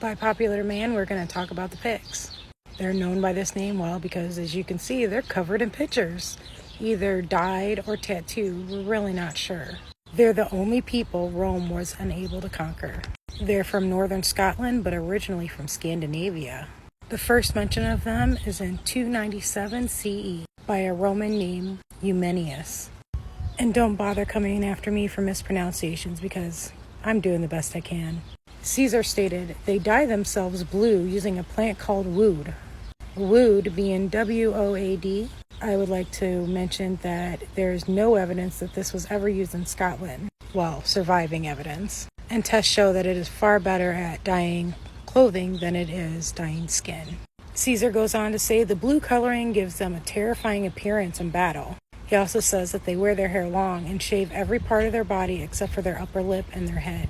By popular demand, we're going to talk about the Picts. They're known by this name, well, because as you can see, they're covered in pictures, either dyed or tattooed. We're really not sure. They're the only people Rome was unable to conquer. They're from northern Scotland, but originally from Scandinavia. The first mention of them is in 297 CE by a Roman named Eumenius. And don't bother coming after me for mispronunciations because I'm doing the best I can. Caesar stated they dye themselves blue using a plant called wood. Wood being W-O-A-D. I would like to mention that there's no evidence that this was ever used in Scotland. Well, surviving evidence. And tests show that it is far better at dyeing clothing than it is dyeing skin. Caesar goes on to say the blue coloring gives them a terrifying appearance in battle. He also says that they wear their hair long and shave every part of their body except for their upper lip and their head.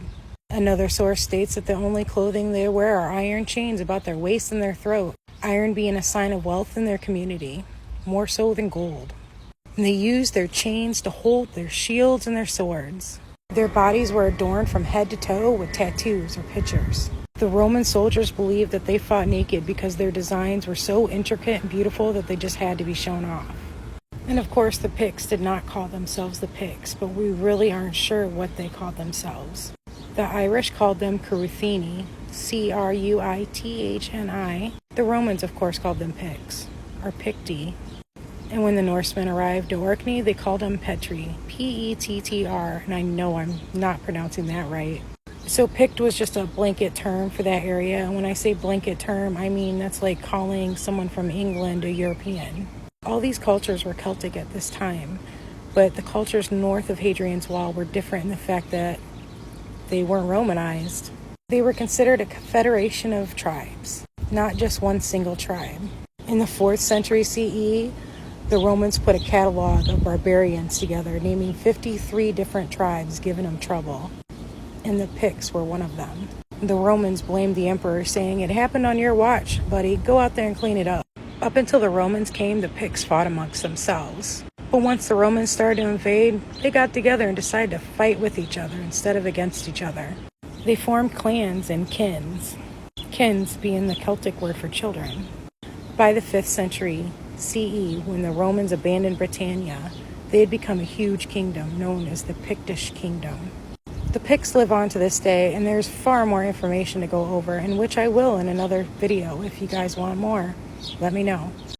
Another source states that the only clothing they wear are iron chains about their waist and their throat, iron being a sign of wealth in their community, more so than gold. And they used their chains to hold their shields and their swords. Their bodies were adorned from head to toe with tattoos or pictures. The Roman soldiers believed that they fought naked because their designs were so intricate and beautiful that they just had to be shown off. And of course, the Picts did not call themselves the Picts, but we really aren't sure what they called themselves. The Irish called them Cruithini, C-R-U-I-T-H-N-I. The Romans, of course, called them Picts, or Picti. And when the Norsemen arrived to Orkney, they called them Petri, P-E-T-T-R, and I know I'm not pronouncing that right. So Pict was just a blanket term for that area, and when I say blanket term, I mean that's like calling someone from England a European. All these cultures were Celtic at this time, but the cultures north of Hadrian's Wall were different in the fact that they weren't Romanized. They were considered a confederation of tribes, not just one single tribe. In the 4th century CE, the Romans put a catalog of barbarians together, naming 53 different tribes, giving them trouble. And the Picts were one of them. The Romans blamed the emperor, saying, "It happened on your watch, buddy. Go out there and clean it up." Up until the Romans came, the Picts fought amongst themselves. But once the Romans started to invade, they got together and decided to fight with each other instead of against each other. They formed clans and kins, kins being the Celtic word for children. By the 5th century CE, when the Romans abandoned Britannia, they had become a huge kingdom known as the Pictish Kingdom. The Picts live on to this day, and there's far more information to go over, and which I will in another video. If you guys want more, let me know.